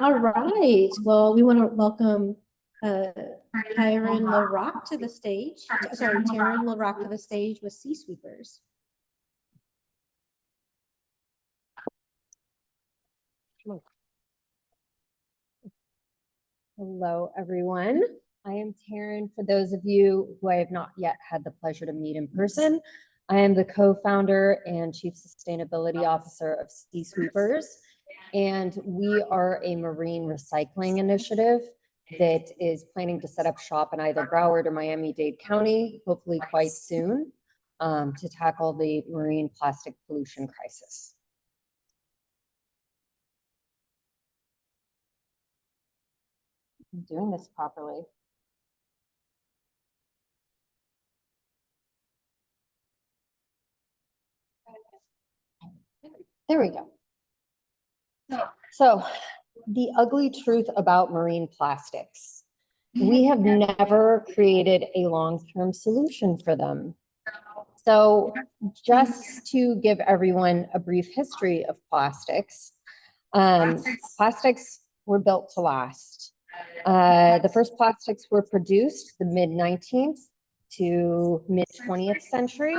All right. Well, we want to welcome uh, Taryn Larock to the stage. Sorry, Taryn Larock to the stage with SeaSweepers. Hello, everyone. I am Taryn. For those of you who I have not yet had the pleasure to meet in person, I am the co-founder and chief sustainability officer of SeaSweepers, and we are a marine recycling initiative that is planning to set up shop in either Broward or Miami-Dade County, hopefully quite soon, to tackle the marine plastic pollution crisis. I'm doing this properly. There we go. So the ugly truth about marine plastics. We have never created a long-term solution for them. So just to give everyone a brief history of plastics, plastics were built to last. The first plastics were produced the mid-19th to mid-20th century,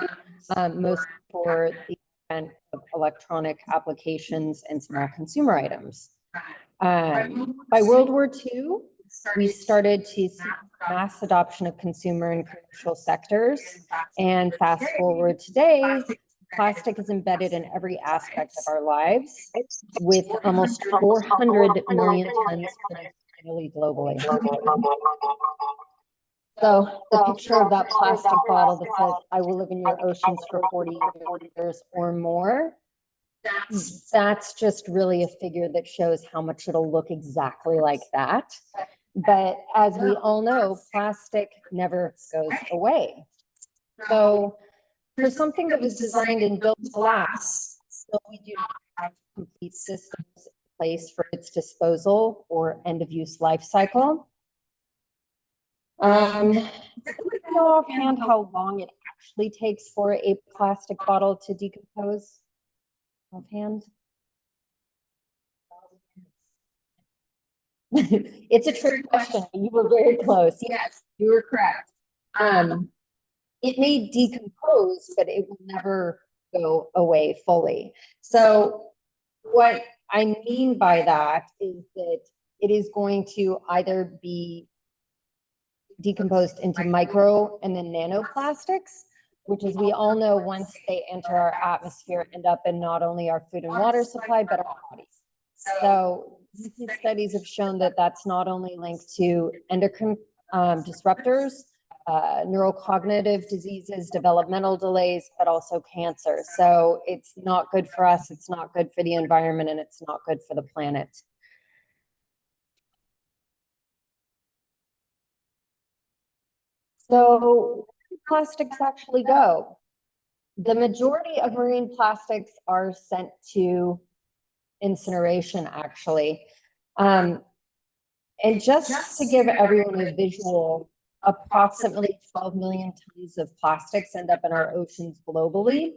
most for the advent of electronic applications and small consumer items. By World War II, we started to see mass adoption of consumer and commercial sectors. And fast forward today, plastic is embedded in every aspect of our lives, with almost 400 million tons produced annually globally. So the picture of that plastic bottle that says, "I will live in your oceans for 40 years or more," that's just really a figure that shows how much it'll look exactly like that. But as we all know, plastic never goes away. So for something that was designed and built to last, so we do not have complete systems in place for its disposal or end of use life cycle. I don't know offhand how long it actually takes for a plastic bottle to decompose offhand. It's a trick question. You were very close. Yes, you were correct. It may decompose, but it will never go away fully. So what I mean by that is that it is going to either be decomposed into micro and then nanoplastics, which, as we all know, once they enter our atmosphere, end up in not only our food and water supply, but our bodies. So studies have shown that that's not only linked to endocrine disruptors, neurocognitive diseases, developmental delays, but also cancer. So it's not good for us, it's not good for the environment, and it's not good for the planet. So where do plastics actually go? The majority of marine plastics are sent to incineration, actually. And just to give everyone a visual, approximately 12 million tons of plastics end up in our oceans globally.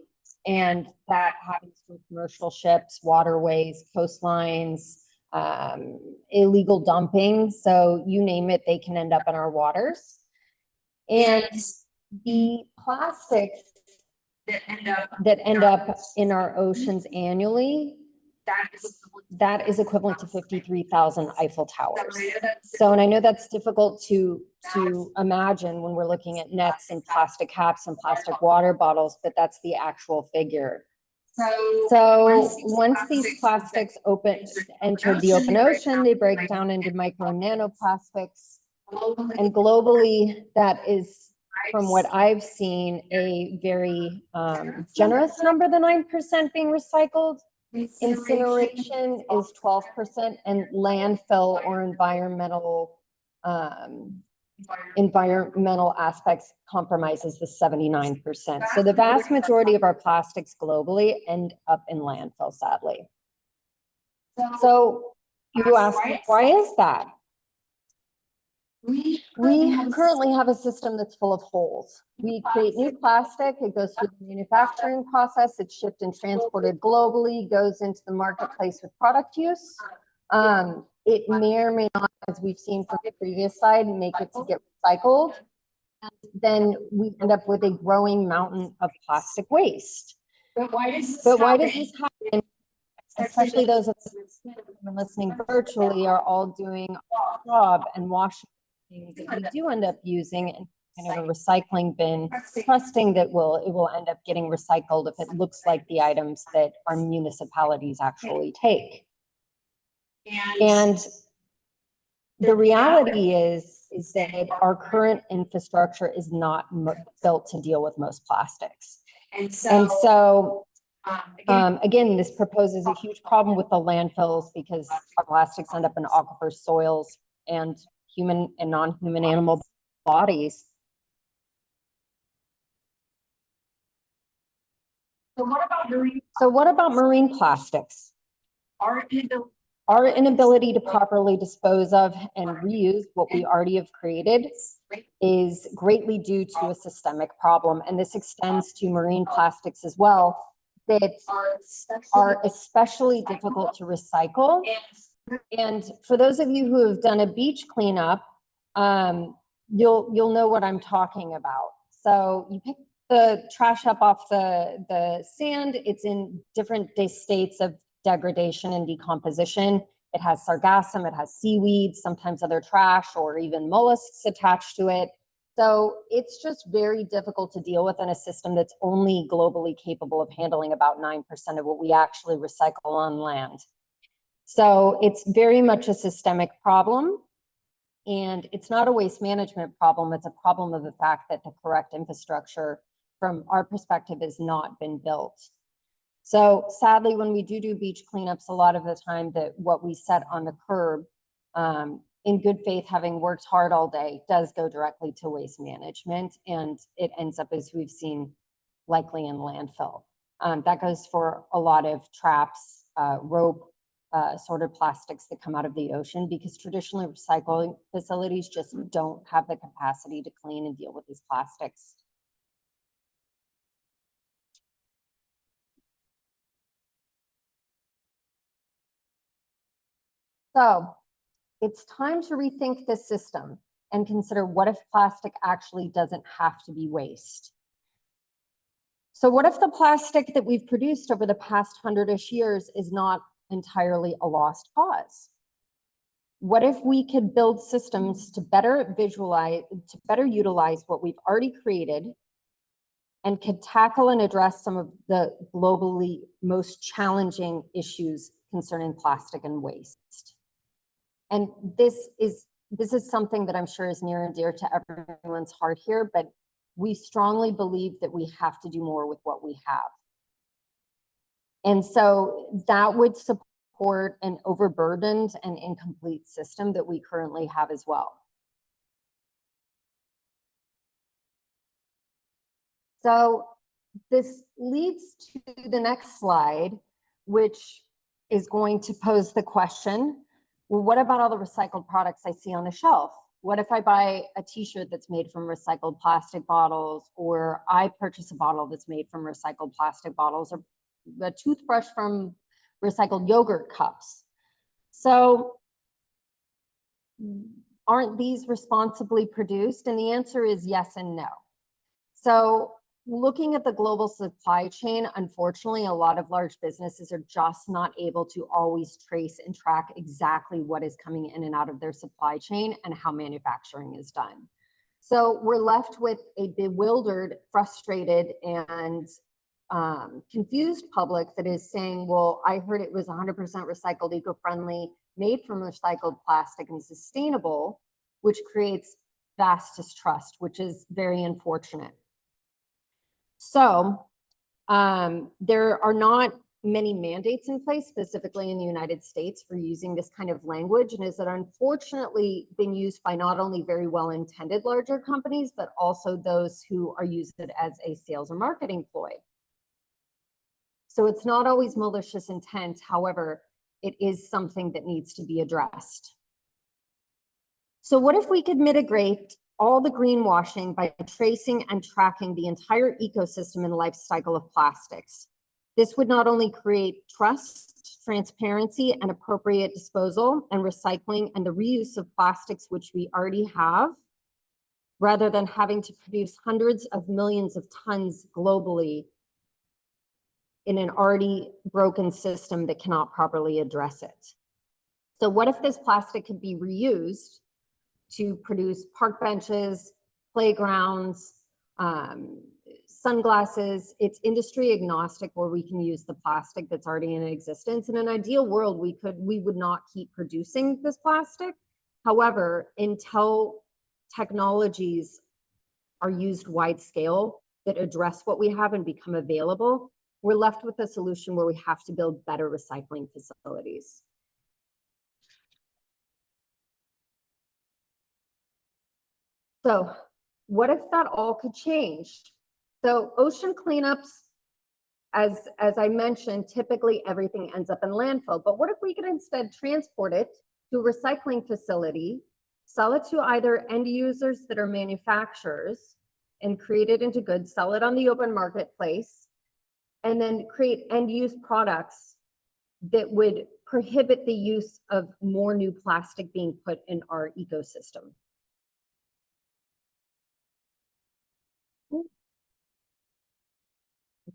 And that happens from commercial ships, waterways, coastlines, illegal dumping. So you name it, they can end up in our waters. And the plastics that end up in our oceans annually, that is equivalent to 53,000 Eiffel Towers. So, and I know that's difficult to imagine when we're looking at nets and plastic caps and plastic water bottles, but that's the actual figure. So once these plastics enter the open ocean, they break down into micro and nanoplastics. And globally, that is, from what I've seen, a very generous number, the 9% being recycled. Incineration is 12%, and landfill or environmental aspects compromises the 79%. So the vast majority of our plastics globally end up in landfill, sadly. So you ask, why is that? We currently have a system that's full of holes. We create new plastic, it goes through the manufacturing process, it's shipped and transported globally, goes into the marketplace with product use. it may or may not, as we've seen from the previous slide, make it to get recycled. Then we end up with a growing mountain of plastic waste. But why does this happen? Especially those of us who are listening virtually are all doing our job and washing things that we do end up using in kind of a recycling bin, trusting that it will end up getting recycled if it looks like the items that our municipalities actually take. And the reality is that our current infrastructure is not built to deal with most plastics. And so again, this proposes a huge problem with the landfills because our plastics end up in aquifer soils and human and non-human animal bodies. So what about marine plastics? Our inability to properly dispose of and reuse what we already have created is greatly due to a systemic problem. And this extends to marine plastics as well, that are especially difficult to recycle. And for those of you who have done a beach cleanup, you'll know what I'm talking about. So you pick the trash up off the sand. It's in different states of degradation and decomposition. It has sargassum, it has seaweed, sometimes other trash or even mollusks attached to it. So it's just very difficult to deal with in a system that's only globally capable of handling about 9% of what we actually recycle on land. So it's very much a systemic problem. And it's not a waste management problem. It's a problem of the fact that the correct infrastructure from our perspective has not been built. So sadly, when we do beach cleanups, a lot of the time that what we set on the curb, in good faith, having worked hard all day, does go directly to waste management. And it ends up, as we've seen, likely in landfill. That goes for a lot of traps, rope, sorted plastics that come out of the ocean, because traditionally recycling facilities just don't have the capacity to clean and deal with these plastics. So it's time to rethink this system and consider, what if plastic actually doesn't have to be waste? So what if the plastic that we've produced over the past 100-ish years is not entirely a lost cause? What if we could build systems to better visualize, to better utilize what we've already created, and could tackle and address some of the globally most challenging issues concerning plastic and waste? And this is something that I'm sure is near and dear to everyone's heart here, but we strongly believe that we have to do more with what we have. And so that would support an overburdened and incomplete system that we currently have as well. So this leads to the next slide, which is going to pose the question, well, what about all the recycled products I see on the shelf? What if I buy a t-shirt that's made from recycled plastic bottles, or I purchase a bottle that's made from recycled plastic bottles, or a toothbrush from recycled yogurt cups? So aren't these responsibly produced? And the answer is yes and no. So looking at the global supply chain, unfortunately, a lot of large businesses are just not able to always trace and track exactly what is coming in and out of their supply chain and how manufacturing is done. So we're left with a bewildered, frustrated, and confused public that is saying, well, I heard it was 100% recycled, eco-friendly, made from recycled plastic and sustainable, which creates vast distrust, which is very unfortunate. So there are not many mandates in place, specifically in the United States, for using this kind of language, and is that unfortunately been used by not only very well-intended larger companies, but also those who are using it as a sales or marketing ploy. So it's not always malicious intent. However, it is something that needs to be addressed. So what if we could mitigate all the greenwashing by tracing and tracking the entire ecosystem and life cycle of plastics? This would not only create trust, transparency, and appropriate disposal and recycling and the reuse of plastics, which we already have, rather than having to produce hundreds of millions of tons globally in an already broken system that cannot properly address it. So what if this plastic could be reused to produce park benches, playgrounds, sunglasses? It's industry agnostic where we can use the plastic that's already in existence. In an ideal world, we would not keep producing this plastic. However, until technologies are used wide scale that address what we have and become available, we're left with a solution where we have to build better recycling facilities. So what if that all could change? So ocean cleanups, as I mentioned, typically everything ends up in landfill, but what if we could instead transport it to a recycling facility, sell it to either end users that are manufacturers and create it into goods, sell it on the open marketplace, and then create end use products that would prohibit the use of more new plastic being put in our ecosystem.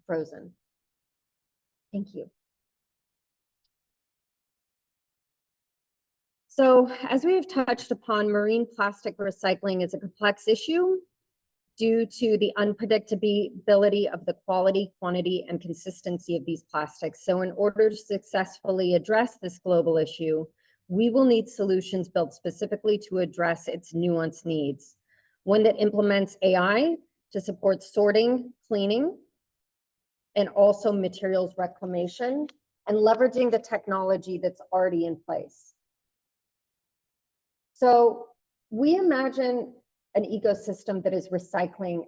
Frozen. Thank you. So as we have touched upon, marine plastic recycling is a complex issue due to the unpredictability of the quality, quantity, and consistency of these plastics. So in order to successfully address this global issue, we will need solutions built specifically to address its nuanced needs. One that implements AI to support sorting, cleaning, and also materials reclamation, and leveraging the technology that's already in place. So we imagine an ecosystem that is recycling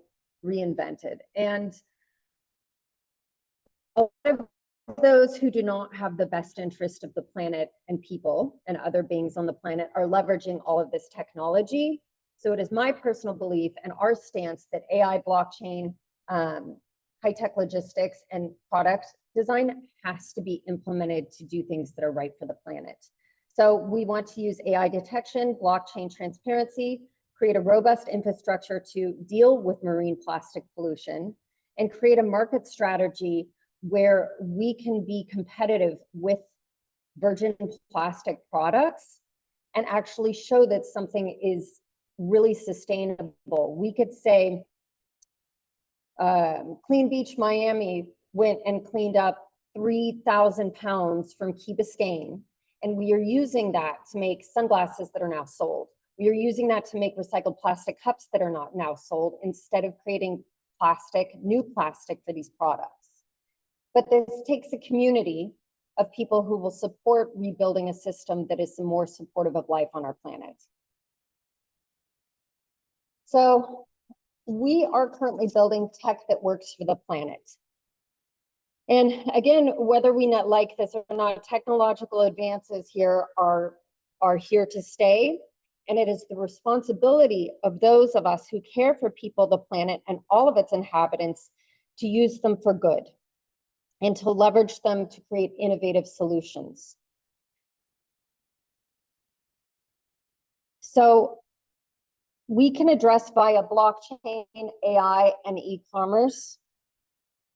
reinvented. And a lot of those who do not have the best interest of the planet and people and other beings on the planet are leveraging all of this technology. So it is my personal belief and our stance that AI, blockchain, high-tech logistics, and product design has to be implemented to do things that are right for the planet. So we want to use AI detection, blockchain transparency, create a robust infrastructure to deal with marine plastic pollution, and create a market strategy where we can be competitive with virgin plastic products and actually show that something is really sustainable. We could say, Clean Beach, Miami went and cleaned up 3,000 pounds from Key Biscayne, and we are using that to make sunglasses that are now sold. We are using that to make recycled plastic cups that are not now sold instead of creating plastic, new plastic for these products. But this takes a community of people who will support rebuilding a system that is more supportive of life on our planet. So we are currently building tech that works for the planet. And again, whether we not like this or not, technological advances here are here to stay. And it is the responsibility of those of us who care for people, the planet, and all of its inhabitants to use them for good and to leverage them to create innovative solutions. So we can address via blockchain, AI, and e-commerce.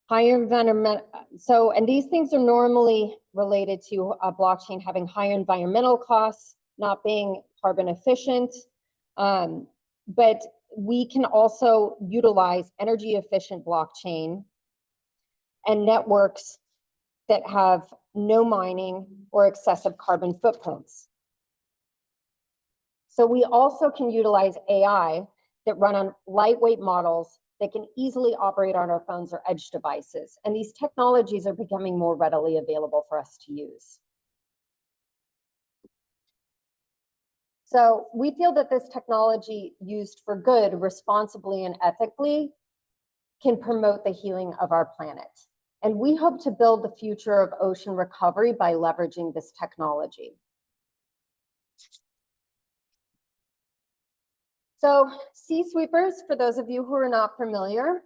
Higher environment, and these things are normally related to a blockchain having higher environmental costs, not being carbon efficient, but we can also utilize energy efficient blockchain and networks that have no mining or excessive carbon footprints. So we also can utilize AI that run on lightweight models that can easily operate on our phones or edge devices. And these technologies are becoming more readily available for us to use. So we feel that this technology used for good, responsibly and ethically can promote the healing of our planet. And we hope to build the future of ocean recovery by leveraging this technology. So SeaSweepers, for those of you who are not familiar,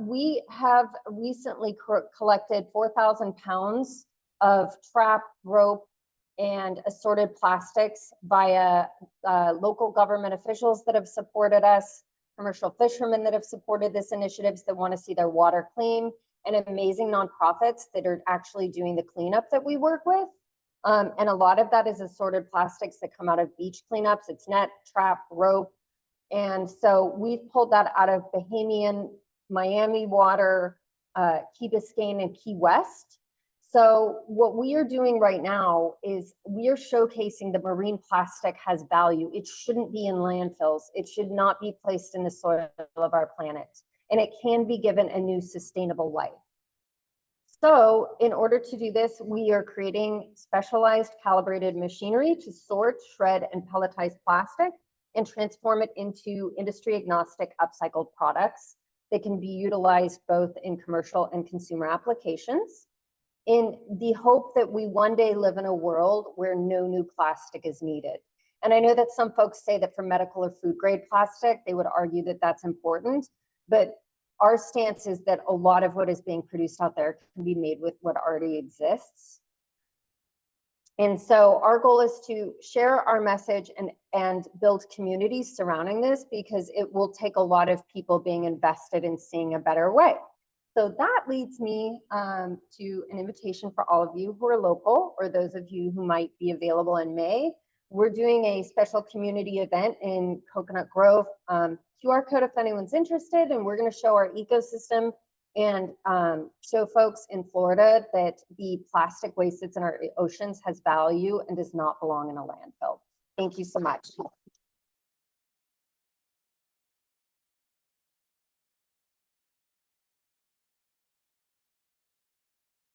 We have recently collected 4,000 pounds of trap, rope, and assorted plastics via local government officials that have supported us, commercial fishermen that have supported this initiatives that want to see their water clean, and amazing nonprofits that are actually doing the cleanup that we work with. And a lot of that is assorted plastics that come out of beach cleanups. It's net, trap, rope. And so we've pulled that out of Bahamian, Miami water, Key Biscayne, and Key West. So what we are doing right now is we are showcasing that marine plastic has value. It shouldn't be in landfills. It should not be placed in the soil of our planet. And it can be given a new sustainable life. So in order to do this, we are creating specialized calibrated machinery to sort, shred, and pelletize plastic and transform it into industry agnostic upcycled products that can be utilized both in commercial and consumer applications, in the hope that we one day live in a world where no new plastic is needed. And I know that some folks say that for medical or food grade plastic, they would argue that that's important, but our stance is that a lot of what is being produced out there can be made with what already exists. And so our goal is to share our message and build communities surrounding this, because it will take a lot of people being invested in seeing a better way. So that leads me to an invitation for all of you who are local, or those of you who might be available in May. We're doing a special community event in Coconut Grove. QR code if anyone's interested, and we're going to show our ecosystem and show folks in Florida that the plastic waste that's in our oceans has value and does not belong in a landfill. Thank you so much.